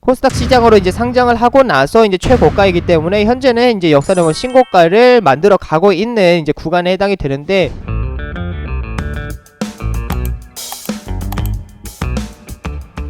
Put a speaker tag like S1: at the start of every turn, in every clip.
S1: 코스닥 시장으로 이제 상장을 하고 나서 이제 최고가이기 때문에 현재는 이제 역사적인 신고가를 만들어 가고 있는 이제 구간에 해당이 되는데,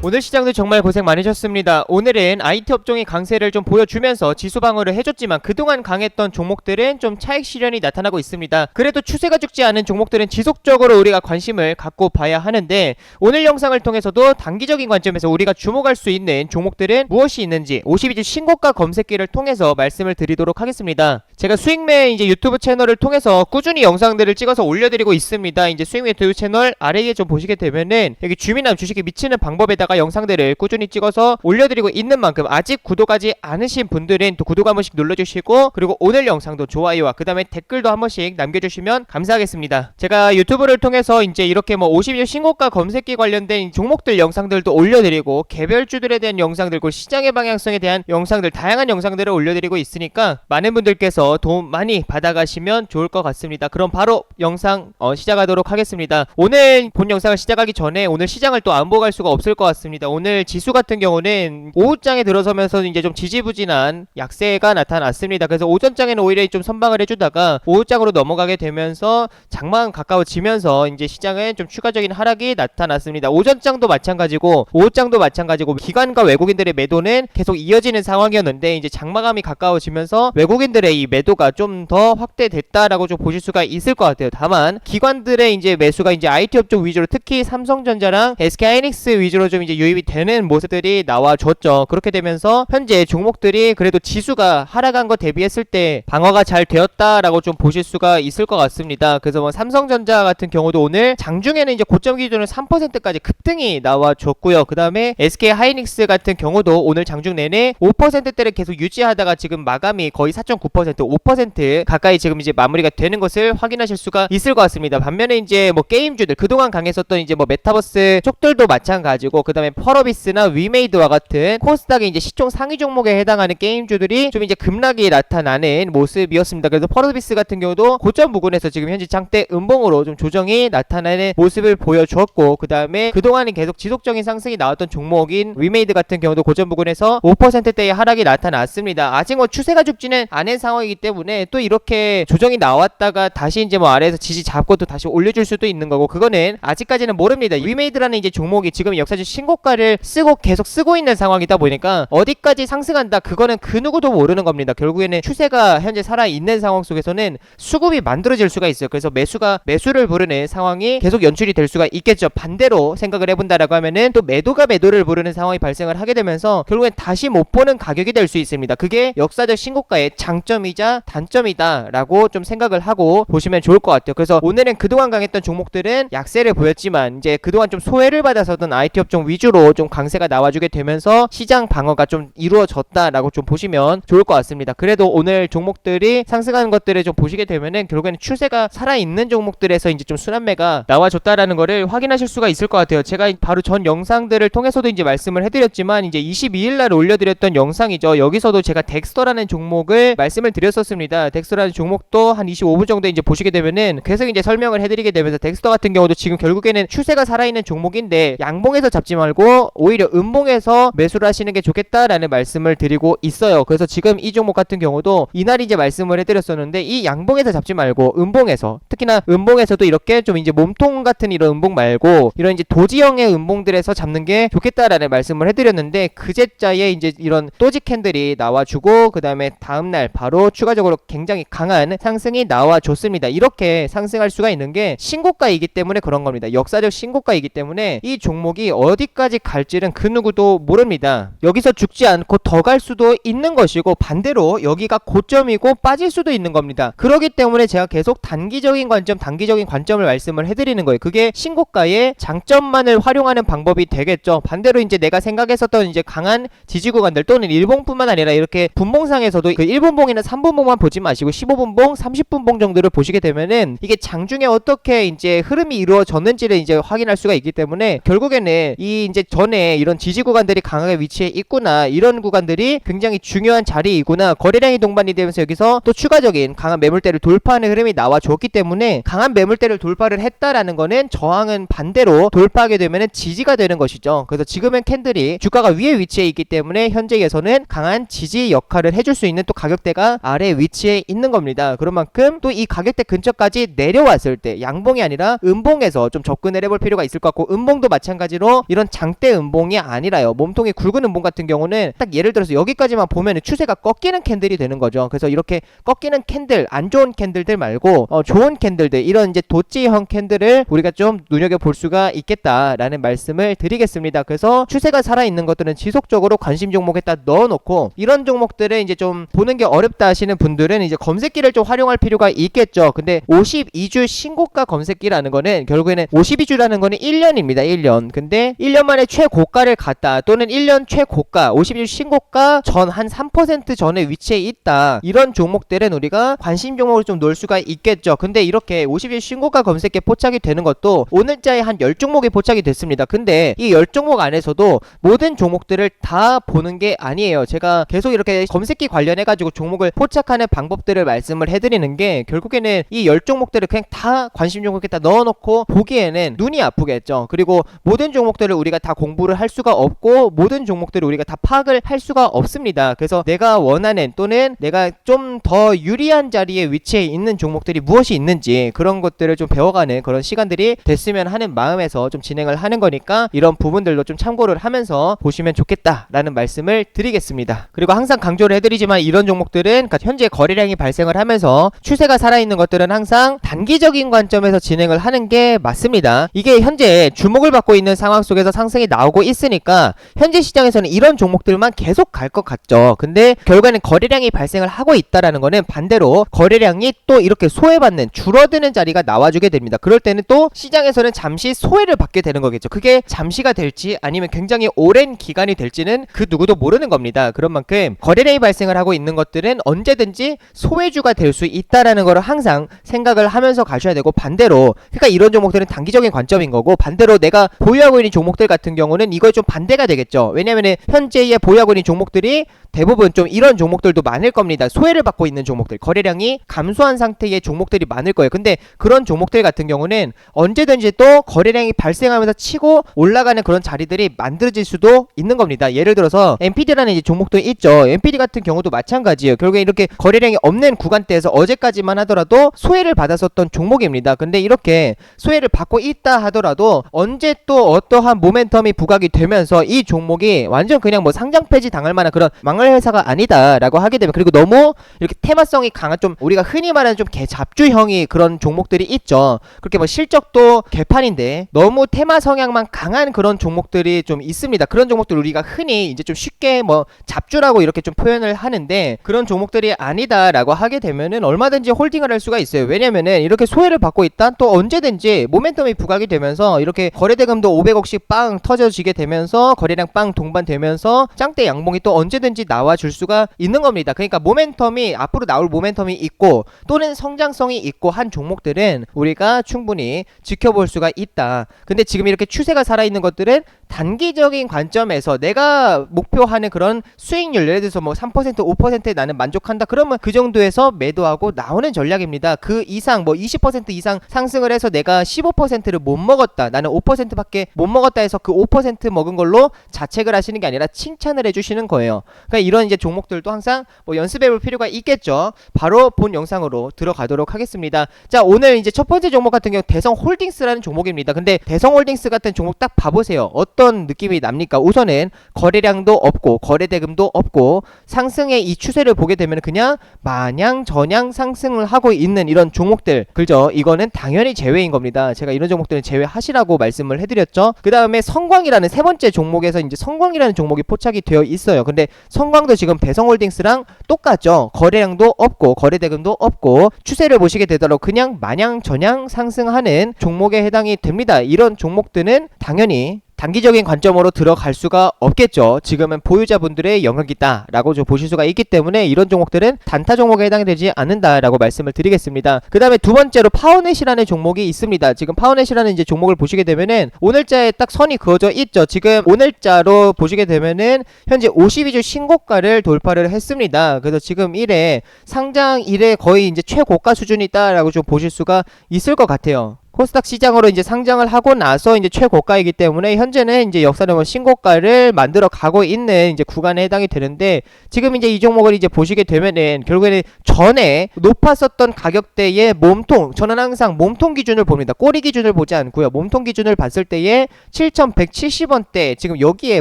S1: 오늘 시장도 정말 고생 많으셨습니다. 오늘은 IT 업종의 강세를 좀 보여주면서 지수 방어를 해줬지만 그동안 강했던 종목들은 좀 차익 실현이 나타나고 있습니다. 그래도 추세가 죽지 않은 종목들은 지속적으로 우리가 관심을 갖고 봐야 하는데, 오늘 영상을 통해서도 단기적인 관점에서 우리가 주목할 수 있는 종목들은 무엇이 있는지 52주 신고가 검색기를 통해서 말씀을 드리도록 하겠습니다. 제가 수익매 이제 유튜브 채널을 통해서 꾸준히 영상들을 찍어서 올려드리고 있습니다. 이제 수익매 유튜브 채널 아래에 좀 보시게 되면은 여기 주민함 주식에 미치는 방법에다가 영상들을 꾸준히 찍어서 올려드리고 있는 만큼 아직 구독하지 않으신 분들은 또 구독 한 번씩 눌러주시고, 그리고 오늘 영상도 좋아요와 그 다음에 댓글도 한 번씩 남겨주시면 감사하겠습니다. 제가 유튜브를 통해서 이제 이렇게 뭐 50일 신고가 검색기 관련된 종목들 영상들도 올려드리고, 개별주들에 대한 영상들, 그 시장의 방향성에 대한 영상들, 다양한 영상들을 올려드리고 있으니까 많은 분들께서 도움 많이 받아가시면 좋을 것 같습니다. 그럼 바로 영상 시작하도록 하겠습니다. 오늘 본 영상을 시작하기 전에 오늘 시장을 또 안 보고 갈 수가 없을 것 같습니다. 오늘 지수 같은 경우는 오후장에 들어서면서 이제 좀 지지부진한 약세가 나타났습니다. 그래서 오전장에는 오히려 좀 선방을 해주다가 오후장으로 넘어가게 되면서 장만 가까워지면서 이제 시장은 좀 추가적인 하락이 나타났습니다. 오전장도 마찬가지고 오후장도 마찬가지고 기관과 외국인들의 매도는 계속 이어지는 상황이었는데, 이제 장마감이 가까워지면서 외국인들의 이 매도가 좀 더 확대됐다라고 좀 보실 수가 있을 것 같아요. 다만 기관들의 이제 매수가 이제 IT 업종 위주로, 특히 삼성전자랑 SK하이닉스 위주로 좀 이제 유입이 되는 모습들이 나와줬죠. 그렇게 되면서 현재 종목들이 그래도 지수가 하락한 거 대비했을 때 방어가 잘 되었다라고 좀 보실 수가 있을 것 같습니다. 그래서 뭐 삼성전자 같은 경우도 오늘 장중에는 이제 고점 기준으로 3%까지 급등이 나와줬고요. 그 다음에 SK하이닉스 같은 경우도 오늘 장중 내내 5%대를 계속 유지하다가 지금 마감이 거의 4.9%, 5% 가까이 지금 이제 마무리가 되는 것을 확인하실 수가 있을 것 같습니다. 반면에 이제 뭐 게임주들, 그동안 강했었던 이제 뭐 메타버스 쪽들도 마찬가지고, 그 다음에 펄어비스나 위메이드와 같은 코스닥의 이제 시총 상위 종목에 해당하는 게임주들이 좀 이제 급락이 나타나는 모습이었습니다. 그래서 펄어비스 같은 경우도 고점 부근에서 지금 현재 장대 음봉으로 좀 조정이 나타나는 모습을 보여주었고, 그 다음에 그동안이 계속 지속적인 상승이 나왔던 종목인 위메이드 같은 경우도 고점 부근에서 5%대의 하락이 나타났습니다. 아직 뭐 추세가 죽지는 않은 상황이기 때문에 또 이렇게 조정이 나왔다가 다시 이제 뭐 아래에서 지지 잡고 또 다시 올려줄 수도 있는 거고, 그거는 아직까지는 모릅니다. 위메이드라는 이제 종목이 지금 역사적 신고가를 쓰고 계속 쓰고 있는 상황이다 보니까 어디까지 상승한다, 그거는 그 누구도 모르는 겁니다. 결국에는 추세가 현재 살아있는 상황 속에서는 수급이 만들어질 수가 있어요. 그래서 매수가 매수를 부르는 상황이 계속 연출이 될 수가 있겠죠. 반대로 생각을 해본다라고 하면은 또 매도가 매도를 부르는 상황이 발생을 하게 되면서 결국엔 다시 못 보는 가격이 될 수 있습니다. 그게 역사적 신고가의 장점이자 단점이다 라고 좀 생각을 하고 보시면 좋을 것 같아요. 그래서 오늘은 그동안 강했던 종목들은 약세를 보였지만 이제 그동안 좀 소외를 받아서던 IT 업종 위주로 좀 강세가 나와주게 되면서 시장 방어가 좀 이루어졌다라고 좀 보시면 좋을 것 같습니다. 그래도 오늘 종목들이 상승하는 것들을 좀 보시게 되면은 결국에는 추세가 살아있는 종목들에서 이제 좀 순환매가 나와줬다라는 거를 확인하실 수가 있을 것 같아요. 제가 바로 전 영상들을 통해서도 이제 말씀을 해드렸지만, 이제 22일날 올려드렸던 영상이죠. 여기서도 제가 덱스터라는 종목을 말씀을 드렸었습니다. 덱스터라는 종목도 한 25분 정도 이제 보시게 되면은 계속 이제 설명을 해드리게 되면서, 덱스터 같은 경우도 지금 결국에는 추세가 살아있는 종목인데 양봉에서 잡지 말고 오히려 음봉에서 매수를 하시는 게 좋겠다라는 말씀을 드리고 있어요. 그래서 지금 이 종목 같은 경우도 이날 이제 말씀을 해드렸었는데, 이 양봉에서 잡지 말고 음봉에서, 특히나 음봉에서도 이렇게 좀 이제 몸통 같은 이런 음봉 말고 이런 이제 도지형의 음봉들에서 잡는 게 좋겠다라는 말씀을 해드렸는데, 그제자에 이제 이런 또지 캔들이 나와주고 그 다음에 다음날 바로 추가적으로 굉장히 강한 상승이 나와줬습니다. 이렇게 상승할 수가 있는 게 신고가이기 때문에 그런 겁니다. 역사적 신고가이기 때문에 이 종목이 어디까지 갈지는 그 누구도 모릅니다. 여기서 죽지 않고 더 갈 수도 있는 것이고, 반대로 여기가 고점이고 빠질 수도 있는 겁니다. 그렇기 때문에 제가 계속 단기적인 관점을 말씀을 해드리는 거예요. 그게 신고가의 장점만을 활용하는 방법이 되겠죠. 반대로 이제 내가 생각했었던 이제 강한 지지 구간들 또는 일봉뿐만 아니라 이렇게 분봉상에서도 그 1분봉이나 3분봉만 보지 마시고 15분봉, 30분봉 정도를 보시게 되면은 이게 장중에 어떻게 이제 흐름이 이루어졌는지를 이제 확인할 수가 있기 때문에 결국에는 이 이제 전에 이런 지지 구간들이 강하게 위치해 있구나, 이런 구간들이 굉장히 중요한 자리이구나, 거래량이 동반이 되면서 여기서 또 추가적인 강한 매물대를 돌파하는 흐름이 나와줬기 때문에 강한 매물대를 돌파를 했다라는 거는 저항은 반대로 돌파하게 되면은 지지가 되는 것이죠. 그래서 지금은 캔들이 주가가 위에 위치해 있기 때문에 현재에서는 강한 지지 역할을 해줄 수 있는 또 가격대가 아래 위치해 있는 겁니다. 그런 만큼 또 이 가격대 근처까지 내려왔을 때 양봉이 아니라 음봉에서 좀 접근을 해볼 필요가 있을 것 같고, 음봉도 마찬가지로 이런 장대 음봉이 아니라요, 몸통이 굵은 음봉 같은 경우는 딱 예를 들어서 여기까지만 보면 추세가 꺾이는 캔들이 되는 거죠. 그래서 이렇게 꺾이는 캔들, 안 좋은 캔들들 말고 좋은 캔들들, 이런 이제 도찌형 캔들을 우리가 좀 눈여겨볼 수가 있겠다라는 말씀을 드리겠습니다. 그래서 추세가 살아있는 것들은 지속적으로 관심 종목에다 넣어놓고, 이런 종목들을 이제 좀 보는 게 어렵다 하시는 분들은 이제 검색기를 좀 활용할 필요가 있겠죠. 근데 52주 신고가 검색기라는 거는 결국에는 52주라는 거는 1년입니다. 1년. 근데 1년 만에 최고가를 갔다, 또는 1년 최고가 52주 신고가 전 한 3% 전에 위치해 있다, 이런 종목들은 우리가 관심 종목을 좀 놓을 수가 있겠죠. 근데 이렇게 52주 신고가 검색기에 포착이 되는 것도 오늘자에 한 10종목이 포착이 됐습니다. 근데 이 10종목 안에서도 모든 종목들을 다 보는 게 아니에요. 제가 계속 이렇게 검색기 관련해 가지고 종목을 포착하는 방법들을 말씀을 해드리는 게, 결국에는 이 10종목들을 그냥 다 관심 종목에다 넣어놓고 보기에는 눈이 아프겠죠. 그리고 모든 종목들을 우리가 다 공부를 할 수가 없고, 모든 종목들을 우리가 다 파악을 할 수가 없습니다. 그래서 내가 원하는, 또는 내가 좀 더 유리한 자리에 위치해 있는 종목들이 무엇이 있는지, 그런 것들을 좀 배워가는 그런 시간들이 됐으면 하는 마음에서 좀 진행을 하는 거니까, 이런 부분들도 좀 참고를 하면서 보시면 좋겠다라는 말씀을 드리겠습니다. 그리고 항상 강조를 해드리지만, 이런 종목들은 현재 거래량이 발생을 하면서 추세가 살아있는 것들은 항상 단기적인 관점에서 진행을 하는 게 맞습니다. 이게 현재 주목을 받고 있는 상황 속에서 상승이 나오고 있으니까 현재 시장에서는 이런 종목들만 계속 갈 것 같죠. 근데 결국에는 거래량이 발생을 하고 있다라는 거는 반대로 거래량이 또 이렇게 소외받는, 줄어드는 자리가 나와주게 됩니다. 그럴 때는 또 시장에서는 잠시 소외를 받게 되는 거겠죠. 그게 잠시가 될지 아니면 굉장히 오랜 기간이 될지는 그 누구도 모르는 겁니다. 그런 만큼 거래량이 발생을 하고 있는 것들은 언제든지 소외주가 될 수 있다라는 걸 항상 생각을 하면서 가셔야 되고, 반대로, 그러니까 이런 종목들은 단기적인 관점인 거고, 반대로 내가 보유하고 있는 종목들 같은 경우는 이거에 좀 반대가 되겠죠. 왜냐면은 현재의 보유하고 있는 종목들이 대부분 좀 이런 종목들도 많을 겁니다. 소외를 받고 있는 종목들, 거래량이 감소한 상태의 종목들이 많을 거예요. 근데 그런 종목들 같은 경우는 언제든지 또 거래량이 발생하면서 치고 올라가는 그런 자리들이 만들어질 수도 있는 겁니다. 예를 들어서 NPD라는 이제 종목도 있죠. NPD 같은 경우도 마찬가지예요. 결국에 이렇게 거래량이 없는 구간대에서 어제까지만 하더라도 소외를 받았었던 종목입니다. 근데 이렇게 소외를 받고 있다 하더라도 언제 또 어떠한 모멘텀이 부각이 되면서 이 종목이 완전 그냥 뭐 상장 폐지 당할 만한 그런 망할 회사가 아니다라고 하게 되면, 그리고 너무 이렇게 테마성이 강한, 좀 우리가 흔히 말하는 좀 개잡주형이 그런 종목들이 있죠. 그렇게 뭐 실적도 개판인데 너무 테마 성향만 강한 그런 종목들이 좀 있습니다. 그런 종목들 우리가 흔히 이제 좀 쉽게 뭐 잡주라고 이렇게 좀 표현을 하는데, 그런 종목들이 아니다라고 하게 되면은 얼마든지 홀딩을 할 수가 있어요. 왜냐면은 이렇게 소외를 받고 있다, 또 언제든지 모멘텀이 부각이 되면서 이렇게 거래대금도 500억씩 빵 터져지게 되면서 거래량 빵 동반되면서 짱대 양봉이 또 언제든지 나와줄 수가 있는 겁니다. 그러니까 모멘텀이, 앞으로 나올 모멘텀이 있고 또는 성장성이 있고 한 종목들은 우리가 충분히 지켜볼 수가 있다. 근데 지금 이렇게 추세가 살아있는 것들은 단기적인 관점에서 내가 목표하는 그런 수익률, 예를 들어서 뭐 3% 5%에 나는 만족한다, 그러면 그 정도에서 매도하고 나오는 전략입니다. 그 이상 뭐 20% 이상 상승을 해서 내가 15%를 못 먹었다, 나는 5%밖에 못 먹었다 해서 그 5% 먹은 걸로 자책을 하시는 게 아니라 칭찬을 해주시는 거예요. 그러니까 이런 이제 종목들도 항상 뭐 연습해 볼 필요가 있겠죠. 바로 본 영상으로 들어가도록 하겠습니다. 자, 오늘 이제 첫 번째 종목 같은 경우 대성홀딩스라는 종목입니다. 근데 대성홀딩스 같은 종목 딱 봐보세요. 어떤 느낌이 납니까? 우선은 거래량도 없고 거래대금도 없고 상승의 이 추세를 보게 되면 그냥 마냥 저냥 상승을 하고 있는 이런 종목들, 그죠? 이거는 당연히 제외인 겁니다. 제가 이런 종목들은 제외하시라고 말씀을 해드렸죠. 그 다음에 성광이라는 세 번째 종목에서 이제 성광이라는 종목이 포착이 되어 있어요. 근데 성광도 지금 대성홀딩스랑 똑같죠. 거래량도 없고 거래대금도 없고 추세를 보시게 되더라도 그냥 마냥 저냥 상승하는 종목에 해당이 됩니다. 이런 종목들은 당연히 단기적인 관점으로 들어갈 수가 없겠죠. 지금은 보유자분들의 영역이다 라고 좀 보실 수가 있기 때문에 이런 종목들은 단타 종목에 해당이 되지 않는다 라고 말씀을 드리겠습니다. 그 다음에 두 번째로 파워넷이라는 종목이 있습니다. 지금 파워넷이라는 이제 종목을 보시게 되면은 오늘자에 딱 선이 그어져 있죠. 지금 오늘자로 보시게 되면은 현재 52주 신고가를 돌파를 했습니다. 그래서 지금 1회 상장 1회 거의 이제 최고가 수준이다 라고 좀 보실 수가 있을 것 같아요. 코스닥 시장으로 이제 상장을 하고 나서 이제 최고가이기 때문에 현재는 이제 역사적으로 신고가를 만들어 가고 있는 이제 구간에 해당이 되는데, 지금 이제 이 종목을 이제 보시게 되면은 결국에는 전에 높았었던 가격대의 몸통, 저는 항상 몸통 기준을 봅니다. 꼬리 기준을 보지 않고요. 몸통 기준을 봤을 때에 7,170원대 지금 여기에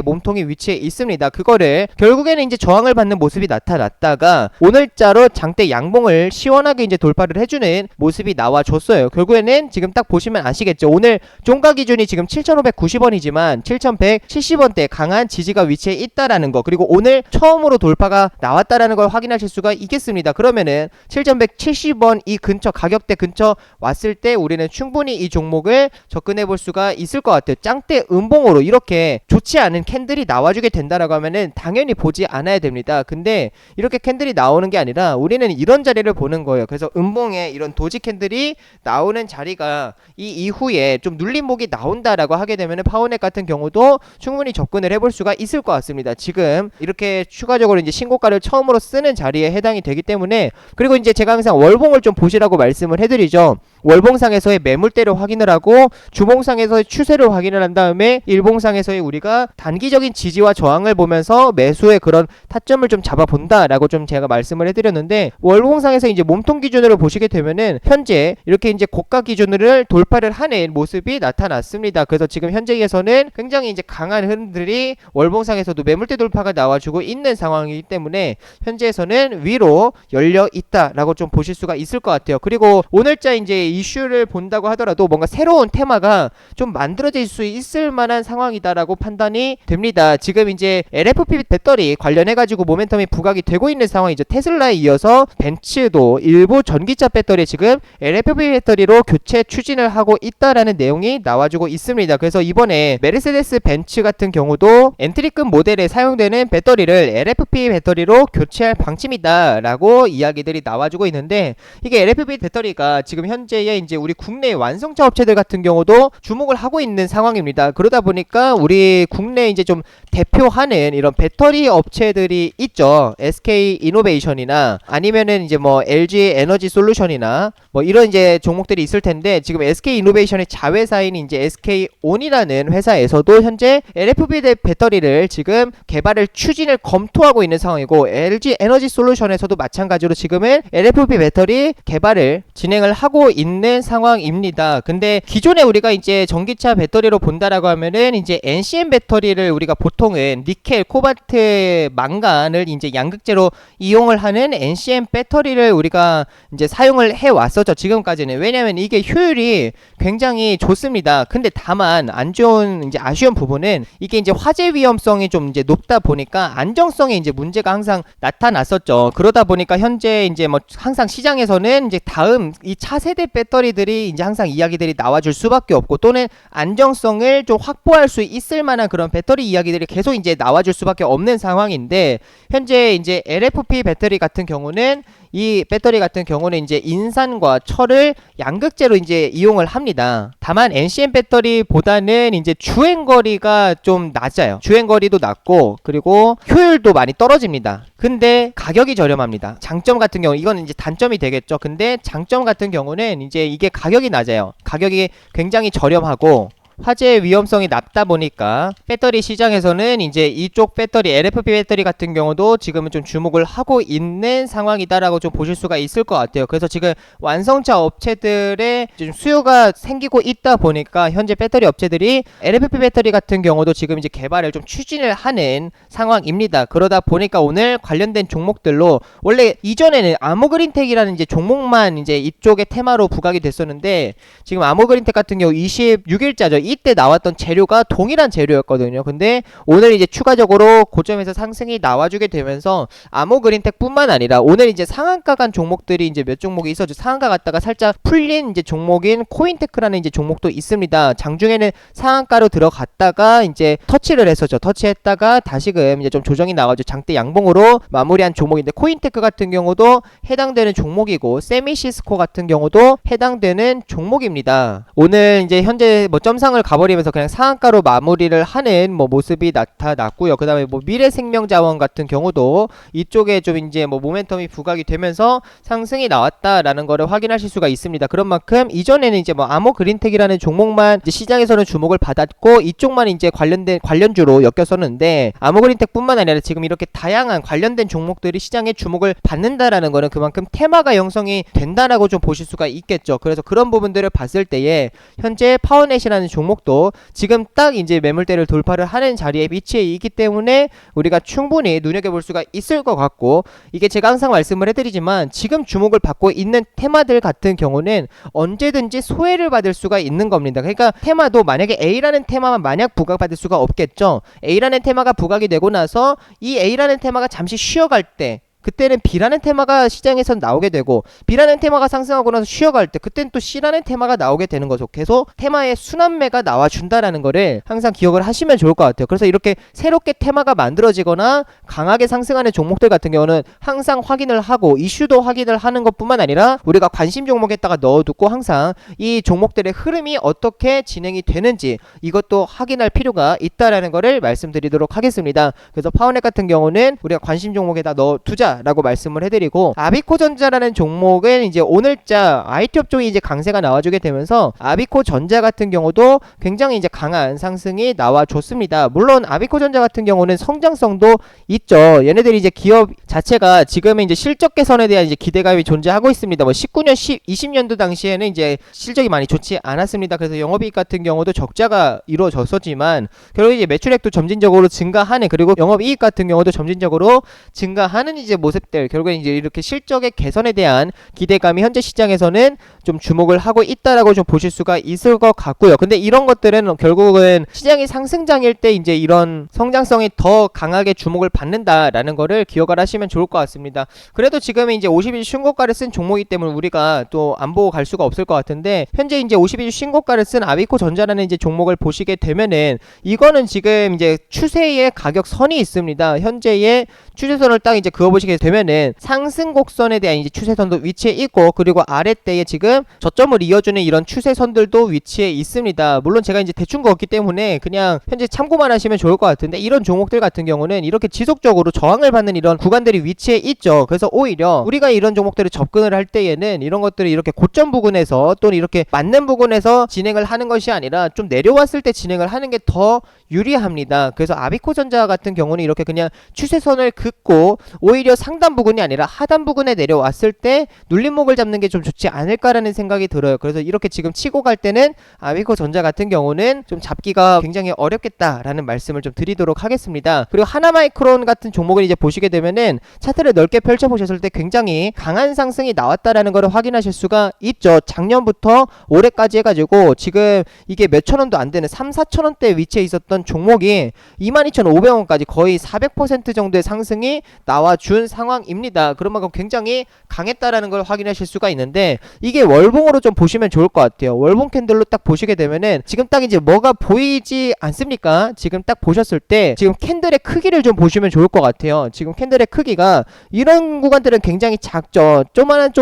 S1: 몸통이 위치해 있습니다. 그거를 결국에는 이제 저항을 받는 모습이 나타났다가 오늘자로 장대 양봉을 시원하게 이제 돌파를 해주는 모습이 나와줬어요. 결국에는 지금 딱 보시면 아시겠죠. 오늘 종가 기준이 지금 7,590원이지만 7,170원대 강한 지지가 위치해 있다라는 거, 그리고 오늘 처음으로 돌파가 나왔다라는 걸 확인하실 수가 있겠습니다. 그러면은 7,170원 이 근처 가격대 근처 왔을 때 우리는 충분히 이 종목을 접근해 볼 수가 있을 것 같아요. 짱대 음봉으로 이렇게 좋지 않은 캔들이 나와주게 된다라고 하면은 당연히 보지 않아야 됩니다. 근데 이렇게 캔들이 나오는 게 아니라 우리는 이런 자리를 보는 거예요. 그래서 음봉에 이런 도지 캔들이 나오는 자리가 이 이후에 좀 눌림목이 나온다라고 하게 되면 파워넷 같은 경우도 충분히 접근을 해볼 수가 있을 것 같습니다. 지금 이렇게 추가적으로 이제 신고가를 처음으로 쓰는 자리에 해당이 되기 때문에, 그리고 이제 제가 항상 월봉을 좀 보시라고 말씀을 해드리죠. 월봉상에서의 매물대를 확인을 하고 주봉상에서의 추세를 확인을 한 다음에 일봉상에서의 우리가 단기적인 지지와 저항을 보면서 매수의 그런 타점을 좀 잡아본다라고 좀 제가 말씀을 해드렸는데, 월봉상에서 이제 몸통 기준으로 보시게 되면은 현재 이렇게 이제 고가 기준을 돌파를 하는 모습이 나타났습니다. 그래서 지금 현재에서는 굉장히 이제 강한 흐름들이 월봉상에서도 매물대 돌파가 나와주고 있는 상황이기 때문에 현재에서는 위로 열려 있다라고 좀 보실 수가 있을 것 같아요. 그리고 오늘자 이제 이슈를 본다고 하더라도 뭔가 새로운 테마가 좀 만들어질 수 있을 만한 상황이다라고 판단이 됩니다. 지금 이제 LFP 배터리 관련해가지고 모멘텀이 부각이 되고 있는 상황이죠. 테슬라에 이어서 벤츠도 일부 전기차 배터리 지금 LFP 배터리로 교체 추진을 하고 있다라는 내용이 나와주고 있습니다. 그래서 이번에 메르세데스 벤츠 같은 경우도 엔트리급 모델에 사용되는 배터리를 LFP 배터리로 교체할 방침이다 라고 이야기들이 나와주고 있는데, 이게 LFP 배터리가 지금 현재의 이제 우리 국내 완성차 업체들 같은 경우도 주목을 하고 있는 상황입니다. 그러다 보니까 우리 국내 이제 좀 대표하는 이런 배터리 업체들이 있죠. SK 이노베이션이나 아니면은 이제 뭐 LG 에너지 솔루션이나 뭐 이런 이제 종목들이 있을 텐데, 지금 SK 이노베이션의 자회사인 이제 SK온이라는 회사에서도 현재 LFP 배터리를 지금 개발을 추진을 검토하고 있는 상황이고, LG 에너지 솔루션에서도 마찬가지로 지금은 LFP 배터리 개발을 진행을 하고 있는 상황입니다. 근데 기존에 우리가 이제 전기차 배터리로 본다라고 하면은 이제 NCM 배터리를 우리가 보통은 니켈, 코발트, 망간을 이제 양극재로 이용을 하는 NCM 배터리를 우리가 이제 사용을 해 왔었죠. 지금까지는. 왜냐면 이게 효율이 굉장히 좋습니다. 근데 다만 안 좋은 이제 아쉬운 부분은 이게 이제 화재 위험성이 좀 이제 높다 보니까 안정성에 이제 문제가 항상 나타났었죠. 그러다 보니까 현재 이제 뭐 항상 시장에서는 이제 다음 이 차세대 배터리들이 이제 항상 이야기들이 나와줄 수밖에 없고, 또는 안정성을 좀 확보할 수 있을 만한 그런 배터리 이야기들이 계속 이제 나와줄 수밖에 없는 상황인데, 현재 이제 LFP 배터리 같은 경우는 이 배터리 같은 경우는 이제 인산과 철을 양극재로 이제 이용을 합니다. 다만 NCM 배터리보다는 이제 주행거리가 좀 낮아요. 주행거리도 낮고 그리고 효율도 많이 떨어집니다. 근데 가격이 저렴합니다. 장점 같은 경우, 이건 이제 단점이 되겠죠. 근데 장점 같은 경우는 이제 이게 가격이 낮아요. 가격이 굉장히 저렴하고 화재 위험성이 낮다 보니까 배터리 시장에서는 이제 이쪽 배터리 LFP 배터리 같은 경우도 지금은 좀 주목을 하고 있는 상황이다라고 좀 보실 수가 있을 것 같아요. 그래서 지금 완성차 업체들의 좀 수요가 생기고 있다 보니까 현재 배터리 업체들이 LFP 배터리 같은 경우도 지금 이제 개발을 좀 추진을 하는 상황입니다. 그러다 보니까 오늘 관련된 종목들로, 원래 이전에는 아모그린텍이라는 이제 종목만 이제 이쪽의 테마로 부각이 됐었는데, 지금 아모그린텍 같은 경우 26일자죠. 이때 나왔던 재료가 동일한 재료였거든요. 근데 오늘 이제 추가적으로 고점에서 상승이 나와주게 되면서 아모그린텍 뿐만 아니라 오늘 이제 상한가 간 종목들이 이제 몇 종목이 있어죠. 상한가 갔다가 살짝 풀린 이제 종목인 코인테크라는 이제 종목도 있습니다. 장중에는 상한가로 들어갔다가 이제 터치를 했었죠. 터치했다가 다시금 이제 좀 조정이 나와죠. 장대 양봉으로 마무리한 종목인데 코인테크 같은 경우도 해당되는 종목이고 세미시스코 같은 경우도 해당되는 종목입니다. 오늘 이제 현재 뭐 점상을 가버리면서 그냥 상한가로 마무리를 하는 뭐 모습이 나타났고요. 그 다음에 뭐 미래생명자원 같은 경우도 이쪽에 좀 이제 뭐 모멘텀이 부각이 되면서 상승이 나왔다라는 거를 확인하실 수가 있습니다. 그런 만큼 이전에는 이제 뭐 아모그린텍이라는 종목만 이제 시장에서는 주목을 받았고 이쪽만 이제 관련주로 엮였었는데 아모그린텍뿐만 아니라 지금 이렇게 다양한 관련된 종목들이 시장에 주목을 받는다라는 거는 그만큼 테마가 형성이 된다라고 좀 보실 수가 있겠죠. 그래서 그런 부분들을 봤을 때에 현재 파워넷이라는 종목도 지금 딱 이제 매물대를 돌파를 하는 자리에 위치해 있기 때문에 우리가 충분히 눈여겨볼 수가 있을 것 같고, 이게 제가 항상 말씀을 해드리지만 지금 주목을 받고 있는 테마들 같은 경우는 언제든지 소외를 받을 수가 있는 겁니다. 그러니까 테마도 만약에 A라는 테마만 만약 부각받을 수가 없겠죠. A라는 테마가 부각이 되고 나서 이 A라는 테마가 잠시 쉬어갈 때 그때는 B라는 테마가 시장에서 나오게 되고, B라는 테마가 상승하고 나서 쉬어갈 때 그때는 또 C라는 테마가 나오게 되는 거죠. 계속 테마의 순환매가 나와준다라는 거를 항상 기억을 하시면 좋을 것 같아요. 그래서 이렇게 새롭게 테마가 만들어지거나 강하게 상승하는 종목들 같은 경우는 항상 확인을 하고 이슈도 확인을 하는 것뿐만 아니라 우리가 관심 종목에다가 넣어두고 항상 이 종목들의 흐름이 어떻게 진행이 되는지 이것도 확인할 필요가 있다라는 거를 말씀드리도록 하겠습니다. 그래서 파워넷 같은 경우는 우리가 관심 종목에다 넣어두자 라고 말씀을 해드리고, 아비코전자라는 종목은 이제 오늘자 IT 업종이 이제 강세가 나와주게 되면서 아비코전자 같은 경우도 굉장히 이제 강한 상승이 나와줬습니다. 물론 아비코전자 같은 경우는 성장성도 있죠. 얘네들이 이제 기업 자체가 지금은 이제 실적 개선에 대한 이제 기대감이 존재하고 있습니다. 뭐 19년, 20년도 당시에는 이제 실적이 많이 좋지 않았습니다. 그래서 영업이익 같은 경우도 적자가 이루어졌었지만 결국 이제 매출액도 점진적으로 증가하는, 그리고 영업이익 같은 경우도 점진적으로 증가하는 이제 모습들, 결국엔 이제 이렇게 실적의 개선에 대한 기대감이 현재 시장에서는 좀 주목을 하고 있다라고 좀 보실 수가 있을 것 같고요. 근데 이런 것들은 결국은 시장이 상승장일 때 이제 이런 성장성이 더 강하게 주목을 받는다라는 거를 기억을 하시면 좋을 것 같습니다. 그래도 지금 이제 50일 신고가를 쓴 종목이기 때문에 우리가 또 안 보고 갈 수가 없을 것 같은데, 현재 이제 50일 신고가를 쓴 아비코전자라는 이제 종목을 보시게 되면은 이거는 지금 이제 추세의 가격선이 있습니다. 현재의 추세선을 딱 이제 그어보시게 되면은 상승 곡선에 대한 이제 추세선도 위치해 있고, 그리고 아랫대에 지금 저점을 이어주는 이런 추세선들도 위치해 있습니다. 물론 제가 이제 대충 그었기 때문에 그냥 현재 참고만 하시면 좋을 것 같은데, 이런 종목들 같은 경우는 이렇게 지속적으로 저항을 받는 이런 구간들이 위치해 있죠. 그래서 오히려 우리가 이런 종목들을 접근을 할 때에는 이런 것들이 이렇게 고점 부근에서 또는 이렇게 맞는 부근에서 진행을 하는 것이 아니라 좀 내려왔을 때 진행을 하는 게 더 유리합니다. 그래서 아비코전자 같은 경우는 이렇게 그냥 추세선을 긋고 오히려 상단 부근이 아니라 하단 부근에 내려왔을 때 눌림목을 잡는 게 좀 좋지 않을까라는 생각이 들어요. 그래서 이렇게 지금 치고 갈 때는 아비코전자 같은 경우는 좀 잡기가 굉장히 어렵겠다라는 말씀을 좀 드리도록 하겠습니다. 그리고 하나마이크론 같은 종목을 이제 보시게 되면은 차트를 넓게 펼쳐보셨을 때 굉장히 강한 상승이 나왔다라는 걸 확인하실 수가 있죠. 작년부터 올해까지 해가지고 지금 이게 몇천 원도 안 되는 3, 4천 원대 위치에 있었던 종목이 22,500원까지 거의 400% 정도의 상승이 나와준 상황입니다. 그런 만큼 굉장히 강했다라는 걸 확인하실 수가 있는데, 이게 월봉으로 좀 보시면 좋을 것 같아요. 월봉 캔들로 딱 보시게 되면은 지금 딱 이제 뭐가 보이지 않습니까? 지금 딱 보셨을 때 지금 캔들의 크기를 좀 보시면 좋을 것 같아요. 지금 캔들의 크기가 이런 구간들은 굉장히 작죠. 조만한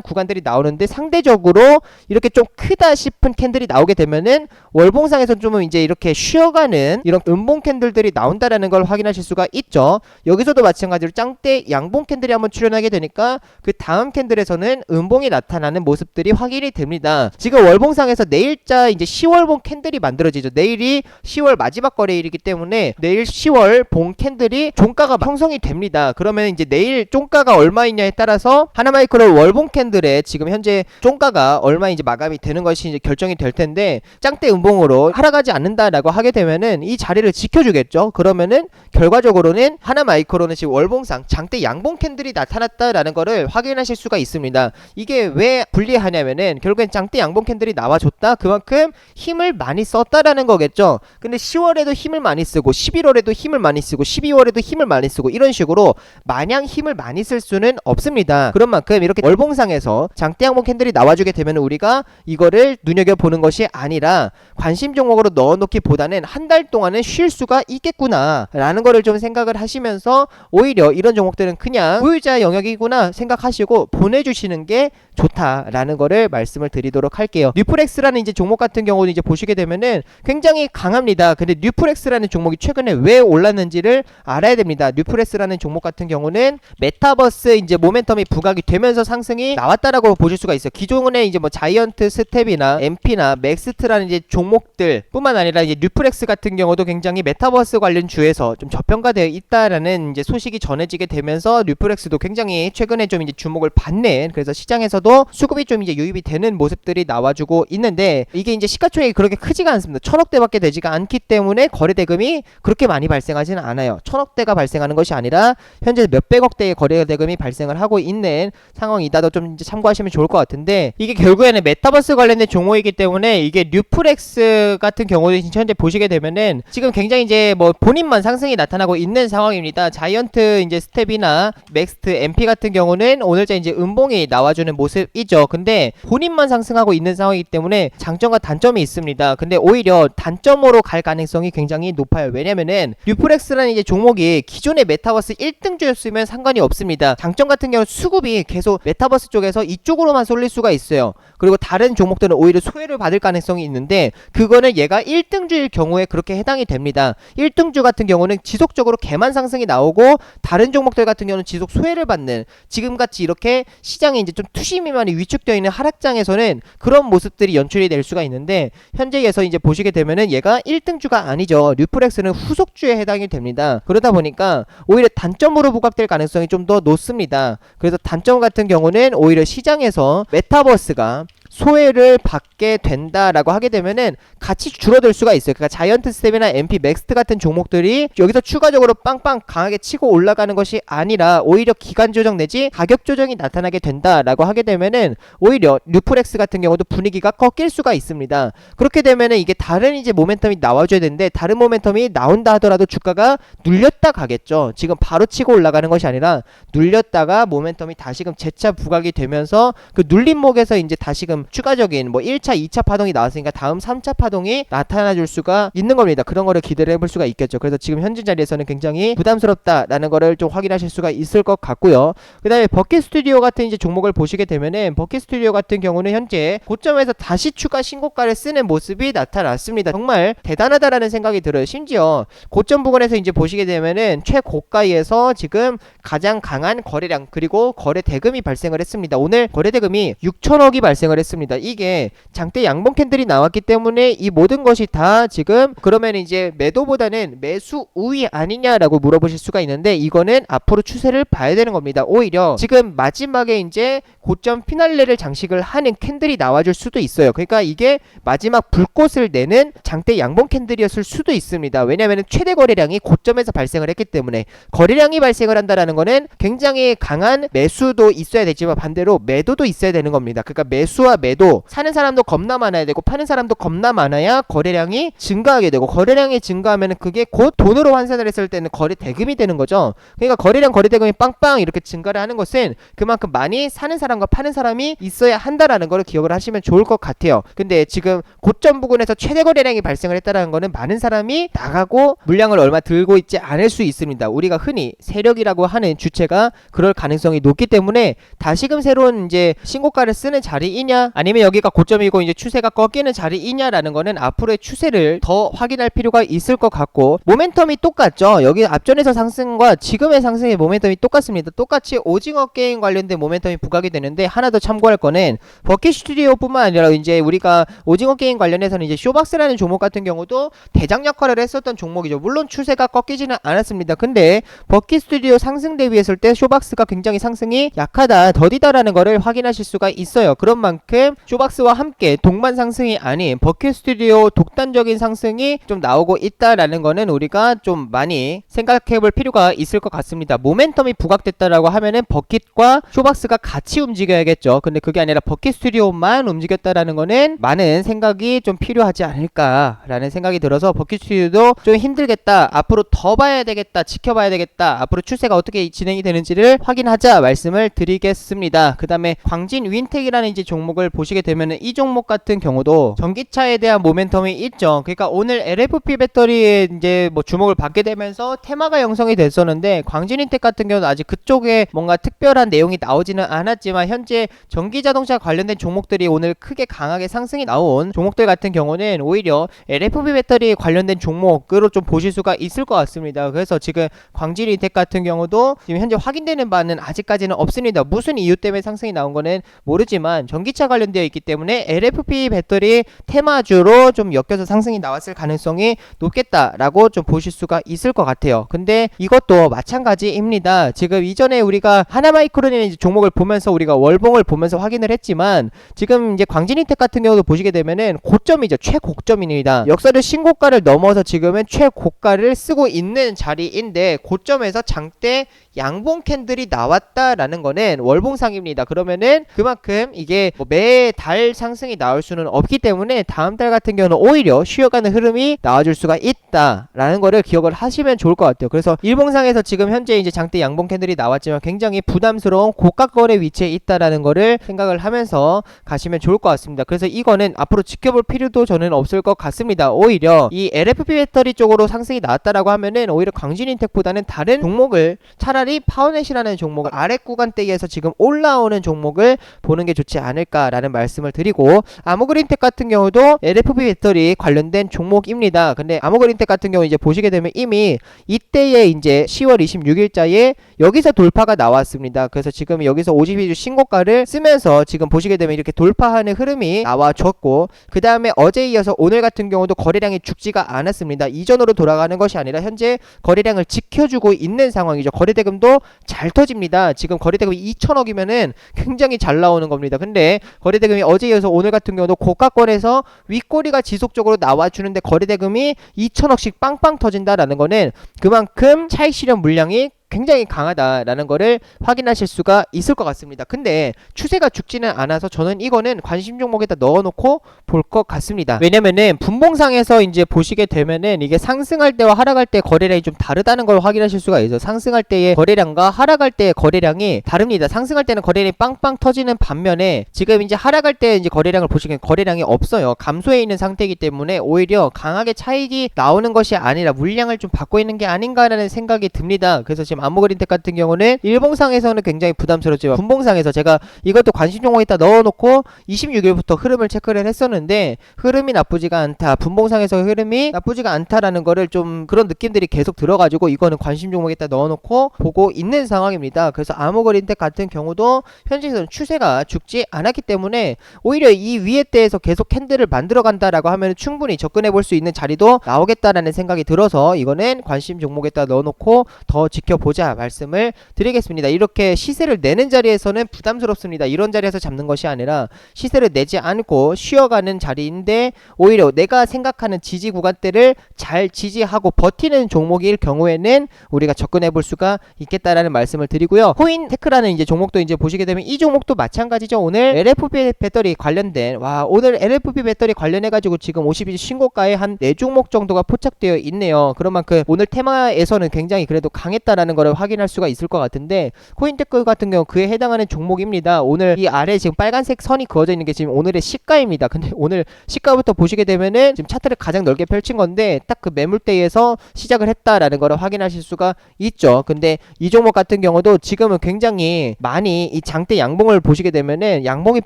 S1: 구간들이 나오는데 상대적으로 이렇게 좀 크다 싶은 캔들이 나오게 되면은 월봉상에서 좀 이제 이렇게 쉬어가는 이런 음봉 캔들들이 나온다라는 걸 확인하실 수가 있죠. 여기서도 마찬가지로 짱대 양봉 캔들이 한번 출현하게 되니까 그 다음 캔들에서는 음봉이 나타나는 모습들이 확인이 됩니다. 지금 월봉상에서 내일자 이제 10월봉 캔들이 만들어지죠. 내일이 10월 마지막 거래일이기 때문에 내일 10월 봉 캔들이 종가가 형성이 됩니다. 그러면 이제 내일 종가가 얼마이냐에 따라서 하나마이크로 월봉 캔들의 지금 현재 종가가 얼마인지 마감이 되는 것이 이제 결정이 될 텐데, 짱대 음봉으로 하락하지 않는다라고 하게 되면은 이 자리를 지켜주겠죠. 그러면은 결과적으로는 하나마이크로 마크로는 지금 월봉상 장대 양봉 캔들이 나타났다라는 거를 확인하실 수가 있습니다. 이게 왜 불리하냐면은 결국엔 장대 양봉 캔들이 나와줬다, 그만큼 힘을 많이 썼다라는 거겠죠. 근데 10월에도 힘을 많이 쓰고 11월에도 힘을 많이 쓰고 12월에도 힘을 많이 쓰고 이런 식으로 마냥 힘을 많이 쓸 수는 없습니다. 그런 만큼 이렇게 월봉상에서 장대 양봉 캔들이 나와주게 되면 우리가 이거를 눈여겨보는 것이 아니라 관심 종목으로 넣어놓기 보다는 한 달 동안은 쉴 수가 있겠구나 라는 거를 좀 생각을 하시면서 오히려 이런 종목들은 그냥 보유자 영역이구나 생각하시고 보내주시는 게 좋다라는 거를 말씀을 드리도록 할게요. 뉴프렉스라는 이제 종목 같은 경우는 이제 보시게 되면은 굉장히 강합니다. 근데 뉴프렉스라는 종목이 최근에 왜 올랐는지를 알아야 됩니다. 뉴프렉스라는 종목 같은 경우는 메타버스 이제 모멘텀이 부각이 되면서 상승이 나왔다라고 보실 수가 있어요. 기존에 이제 뭐 자이언트 스텝이나 MP나 맥스트라는 이제 종목들 뿐만 아니라 이제 뉴프렉스 같은 경우도 굉장히 메타버스 관련 주에서 좀 저평가되어 있다라는 이제 소식이 전해지게 되면서 뉴프렉스도 굉장히 최근에 좀 이제 주목을 받는, 그래서 시장에서도 수급이 좀 이제 유입이 되는 모습들이 나와주고 있는데 이게 이제 시가총액이 그렇게 크지가 않습니다. 1000억대밖에 되지가 않기 때문에 거래대금이 그렇게 많이 발생하지는 않아요. 1000억대가 발생하는 것이 아니라 현재 몇백억대의 거래대금이 발생을 하고 있는 상황이다도 좀 이제 참고하시면 좋을 것 같은데, 이게 결국에는 메타버스 관련된 종목이기 때문에 이게 뉴프렉스 같은 경우는 현재 보시게 되면은 지금 굉장히 이제 뭐 본인만 상승이 나타나고 있는 상황입니다. 자이언트 이제 스텝이나 맥스트 MP 같은 경우는 오늘자 이제 음봉이 나와주는 모습이죠. 근데 본인만 상승하고 있는 상황이기 때문에 장점과 단점이 있습니다. 근데 오히려 단점으로 갈 가능성이 굉장히 높아요. 왜냐면은 뉴프렉스라는 이제 종목이 기존의 메타버스 1등주였으면 상관이 없습니다. 장점 같은 경우는 수급이 계속 메타버스 쪽에서 이쪽으로만 쏠릴 수가 있어요. 그리고 다른 종목들은 오히려 소외를 받을 가능성이 있는데 그거는 얘가 1등주일 경우에 그렇게 해당이 됩니다. 1등주 같은 경우는 지속적으로 개만 상승이 나오고 다른 종목들 같은 경우는 지속 소외를 받는, 지금같이 이렇게 시장에 이제 좀 투심이만이 위축되어 있는 하락장에서는 그런 모습들이 연출이 될 수가 있는데, 현재에서 이제 보시게 되면은 얘가 1등주가 아니죠. 뉴프렉스는 후속주에 해당이 됩니다. 그러다 보니까 오히려 단점으로 부각될 가능성이 좀 더 높습니다. 그래서 단점 같은 경우는 오히려 시장에서 메타버스가 소외를 받게 된다라고 하게 되면은 같이 줄어들 수가 있어요. 그러니까 자이언트 스텝이나 MP 맥스트 같은 종목들이 여기서 추가적으로 빵빵 강하게 치고 올라가는 것이 아니라 오히려 기간 조정 내지 가격 조정이 나타나게 된다라고 하게 되면은 오히려 뉴프렉스 같은 경우도 분위기가 꺾일 수가 있습니다. 그렇게 되면은 이게 다른 이제 모멘텀이 나와줘야 되는데 다른 모멘텀이 나온다 하더라도 주가가 눌렸다 가겠죠. 지금 바로 치고 올라가는 것이 아니라 눌렸다가 모멘텀이 다시금 재차 부각이 되면서 그 눌림목에서 이제 다시금 추가적인 뭐 1차, 2차 파동이 나왔으니까 다음 3차 파동이 나타나 줄 수가 있는 겁니다. 그런 거를 기대를 해볼 수가 있겠죠. 그래서 지금 현재 자리에서는 굉장히 부담스럽다라는 거를 좀 확인하실 수가 있을 것 같고요. 그 다음에 버킷 스튜디오 같은 이제 종목을 보시게 되면은 버킷 스튜디오 같은 경우는 현재 고점에서 다시 추가 신고가를 쓰는 모습이 나타났습니다. 정말 대단하다라는 생각이 들어요. 심지어 고점 부근에서 이제 보시게 되면은 최고가에서 지금 가장 강한 거래량 그리고 거래 대금이 발생을 했습니다. 오늘 거래 대금이 6천억이 발생을 했습니다. 이게 장대 양봉 캔들이 나왔기 때문에 이 모든 것이 다 지금 그러면 이제 매도보다는 매수 우위 아니냐라고 물어보실 수가 있는데 이거는 앞으로 추세를 봐야 되는 겁니다. 오히려 지금 마지막에 이제 고점 피날레를 장식을 하는 캔들이 나와줄 수도 있어요. 그러니까 이게 마지막 불꽃을 내는 장대 양봉 캔들이었을 수도 있습니다. 왜냐하면 최대 거래량이 고점에서 발생을 했기 때문에 거래량이 발생을 한다라는 거는 굉장히 강한 매수도 있어야 되지만 반대로 매도도 있어야 되는 겁니다. 그러니까 매수와 매도, 사는 사람도 겁나 많아야 되고 파는 사람도 겁나 많아야 거래량이 증가하게 되고 거래량이 증가하면 그게 곧 돈으로 환산을 했을 때는 거래 대금이 되는 거죠. 그러니까 거래량 거래 대금이 빵빵 이렇게 증가를 하는 것은 그만큼 많이 사는 사람과 파는 사람이 있어야 한다라는 걸 기억을 하시면 좋을 것 같아요. 근데 지금 고점 부근에서 최대 거래량이 발생을 했다라는 거는 많은 사람이 나가고 물량을 얼마 들고 있지 않을 수 있습니다. 우리가 흔히 세력이라고 하는 주체가 그럴 가능성이 높기 때문에 다시금 새로운 이제 신고가를 쓰는 자리이냐 아니면 여기가 고점이고 이제 추세가 꺾이는 자리이냐라는 거는 앞으로의 추세를 더 확인할 필요가 있을 것 같고, 모멘텀이 똑같죠. 여기 앞전에서 상승과 지금의 상승의 모멘텀이 똑같습니다. 똑같이 오징어 게임 관련된 모멘텀이 부각이 되는데 하나 더 참고할 거는 버킷 스튜디오 뿐만 아니라 이제 우리가 오징어 게임 관련해서는 이제 쇼박스라는 종목 같은 경우도 대장 역할을 했었던 종목이죠. 물론 추세가 꺾이지는 않았습니다. 근데 버킷 스튜디오 상승 대비했을 때 쇼박스가 굉장히 상승이 약하다, 더디다라는 거를 확인하실 수가 있어요. 그런 만큼 그만큼 쇼박스와 함께 동반 상승이 아닌 버킷 스튜디오 독단적인 상승이 좀 나오고 있다라는 거는 우리가 좀 많이 생각해 볼 필요가 있을 것 같습니다. 모멘텀이 부각됐다라고 하면은 버킷과 쇼박스가 같이 움직여야겠죠. 근데 그게 아니라 버킷 스튜디오만 움직였다라는 거는 많은 생각이 좀 필요하지 않을까라는 생각이 들어서 버킷 스튜디오도 좀 힘들겠다. 앞으로 더 봐야 되겠다. 지켜봐야 되겠다. 앞으로 추세가 어떻게 진행이 되는지를 확인하자 말씀을 드리겠습니다. 그 다음에 광진 윈텍이라는 이제 종목을 보시게 되면은 이 종목 같은 경우도 전기차에 대한 모멘텀이 있죠. 그러니까 오늘 LFP 배터리에 이제 뭐 주목을 받게 되면서 테마가 형성이 됐었는데 광진 윈텍 같은 경우는 아직 그쪽에 뭔가 특별한 내용이 나오지는 않았지만 현재 전기자동차 관련된 종목들이 오늘 크게 강하게 상승이 나온 종목들 같은 경우는 오히려 LFP 배터리 관련된 종목으로 좀 보실 수가 있을 것 같습니다. 그래서 지금 광진 윈텍 같은 경우도 지금 현재 확인되는 바는 아직까지는 없습니다. 무슨 이유 때문에 상승이 나온 거는 모르지만 전기차 관련되어 있기 때문에 LFP 배터리 테마주로 좀 엮여서 상승이 나왔을 가능성이 높겠다라고 좀 보실 수가 있을 것 같아요. 근데 이것도 마찬가지입니다. 지금 이전에 우리가 하나마이크론이라는 종목을 보면서 우리가 월봉을 보면서 확인을 했지만 지금 이제 광진이텍 같은 경우도 보시게 되면은 고점이죠. 최고점입니다. 역사를 신고가를 넘어서 지금은 최고가를 쓰고 있는 자리인데 고점에서 장대 양봉 캔들이 나왔다라는 거는 월봉상입니다. 그러면은 그만큼 이게 뭐 매달 상승이 나올 수는 없기 때문에 다음 달 같은 경우는 오히려 쉬어가는 흐름이 나와줄 수가 있다라는 거를 기억을 하시면 좋을 것 같아요. 그래서 일봉상에서 지금 현재 이제 장대 양봉 캔들이 나왔지만 굉장히 부담스러운 고가거래 위치에 있다라는 거를 생각을 하면서 가시면 좋을 것 같습니다. 그래서 이거는 앞으로 지켜볼 필요도 저는 없을 것 같습니다. 오히려 이 LFP 배터리 쪽으로 상승이 나왔다라고 하면은 오히려 광진인텍보다는 다른 종목을 차라리 파워넷이라는 종목을 아래 구간대에서 지금 올라오는 종목을 보는 게 좋지 않을까라는 말씀을 드리고 아모그린텍 같은 경우도 LFP 배터리 관련된 종목입니다. 근데 아모그린텍 같은 경우 이제 보시게 되면 이미 이때에 이제 10월 26일자에 여기서 돌파가 나왔습니다. 그래서 지금 여기서 52주 신고가를 쓰면서 지금 보시게 되면 이렇게 돌파하는 흐름이 나와줬고 그 다음에 어제 이어서 오늘 같은 경우도 거래량이 죽지가 않았습니다. 이전으로 돌아가는 것이 아니라 현재 거래량을 지켜주고 있는 상황이죠. 거래대금도 잘 터집니다. 지금 거래대금이 2천억이면은 굉장히 잘 나오는 겁니다. 근데 거래대금이 어제 이어서 오늘 같은 경우도 고가권에서 윗꼬리가 지속적으로 나와주는데 거래대금이 2천억씩 빵빵 터진다라는 거는 그만큼 차익 실현 물량이 굉장히 강하다라는 거를 확인하실 수가 있을 것 같습니다. 근데 추세가 죽지는 않아서 저는 이거는 관심 종목에다 넣어놓고 볼 것 같습니다. 왜냐면은 분봉상에서 이제 보시게 되면은 이게 상승할 때와 하락할 때 거래량이 좀 다르다는 걸 확인하실 수가 있어요. 상승할 때의 거래량과 하락할 때의 거래량이 다릅니다. 상승할 때는 거래량이 빵빵 터지는 반면에 지금 이제 하락할 때 이제 거래량을 보시면 거래량이 없어요. 감소해 있는 상태이기 때문에 오히려 강하게 차익이 나오는 것이 아니라 물량을 좀 받고 있는 게 아닌가라는 생각이 듭니다. 그래서 지금 아모그린텍 같은 경우는 일봉상에서는 굉장히 부담스럽지만 분봉상에서 제가 이것도 관심 종목에다 넣어놓고 26일부터 흐름을 체크를 했었는데 흐름이 나쁘지가 않다. 분봉상에서 흐름이 나쁘지가 않다라는 거를 좀 그런 느낌들이 계속 들어가지고 이거는 관심 종목에다 넣어놓고 보고 있는 상황입니다. 그래서 아모그린텍 같은 경우도 현재에서는 추세가 죽지 않았기 때문에 오히려 이 위에 대해서 계속 캔들을 만들어 간다라고 하면 충분히 접근해 볼 수 있는 자리도 나오겠다라는 생각이 들어서 이거는 관심 종목에다 넣어놓고 더 지켜보자 말씀을 드리겠습니다. 이렇게 시세를 내는 자리에서는 부담스럽습니다. 이런 자리에서 잡는 것이 아니라 시세를 내지 않고 쉬어가는 자리인데 오히려 내가 생각하는 지지 구간대를 잘 지지하고 버티는 종목일 경우에는 우리가 접근해 볼 수가 있겠다라는 말씀을 드리고요. 코인테크라는 이제 종목도 이제 보시게 되면 이 종목도 마찬가지죠. 오늘 LFP 배터리 관련된 오늘 LFP 배터리 관련해 가지고 지금 52주 신고가에 한 4종목 정도가 포착되어 있네요. 그런 만큼 오늘 테마에서는 굉장히 그래도 강했다라는 거를 확인할 수가 있을 것 같은데 코인테크 같은 경우 그에 해당하는 종목입니다. 오늘 이 아래 지금 빨간색 선이 그어져 있는 게 지금 오늘의 시가입니다. 근데 오늘 시가부터 보시게 되면은 지금 차트를 가장 넓게 펼친 건데 딱 그 매물대에서 시작을 했다라는 거를 확인하실 수가 있죠. 근데 이 종목 같은 경우도 지금은 굉장히 많이 이 장대 양봉을 보시게 되면은 양봉이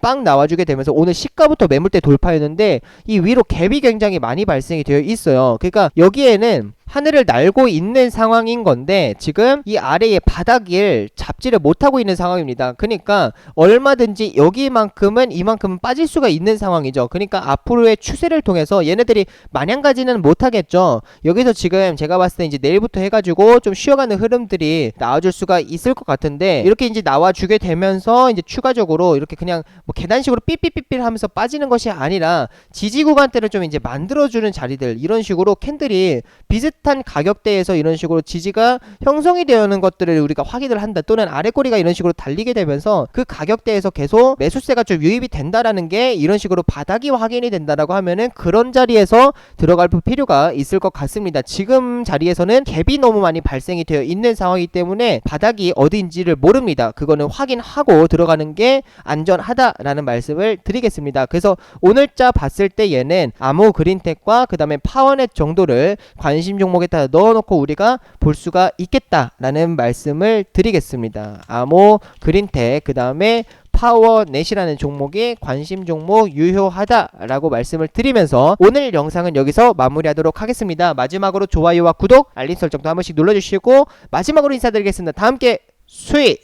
S1: 빵 나와주게 되면서 오늘 시가부터 매물대 돌파였는데 이 위로 갭이 굉장히 많이 발생이 되어 있어요. 그러니까 여기에는 하늘을 날고 있는 상황인 건데 지금 이 아래의 바닥을 잡지를 못하고 있는 상황입니다. 그러니까 얼마든지 여기만큼은 이만큼은 빠질 수가 있는 상황이죠. 그러니까 앞으로의 추세를 통해서 얘네들이 마냥 가지는 못하겠죠. 여기서 지금 제가 봤을 때 이제 내일부터 해가지고 좀 쉬어가는 흐름들이 나와줄 수가 있을 것 같은데 이렇게 이제 나와주게 되면서 이제 추가적으로 이렇게 그냥 뭐 계단식으로 삐삐삐삐 하면서 빠지는 것이 아니라 지지 구간대를 좀 이제 만들어주는 자리들, 이런 식으로 캔들이 비슷한 가격대에서 이런 식으로 지지가 형성이 되는 것들을 우리가 확인을 한다, 또는 아래 꼬리가 이런 식으로 달리게 되면서 그 가격대에서 계속 매수세가 좀 유입이 된다라는 게 이런 식으로 바닥이 확인이 된다라고 하면은 그런 자리에서 들어갈 필요가 있을 것 같습니다. 지금 자리에서는 갭이 너무 많이 발생이 되어 있는 상황이기 때문에 바닥이 어디인지를 모릅니다. 그거는 확인하고 들어가는 게 안전하다라는 말씀을 드리겠습니다. 그래서 오늘자 봤을 때 얘는 암호 그린텍과 그 다음에 파워넷 정도를 관심 종목에다 넣어놓고 우리가 볼 수가 있겠다라는 말씀을 드리겠습니다. 암호 그린텍 그 다음에 파워넷이라는 종목이 관심 종목 유효하다라고 말씀을 드리면서 오늘 영상은 여기서 마무리하도록 하겠습니다. 마지막으로 좋아요와 구독, 알림 설정도 한 번씩 눌러주시고 마지막으로 인사드리겠습니다. 다 함께 수익!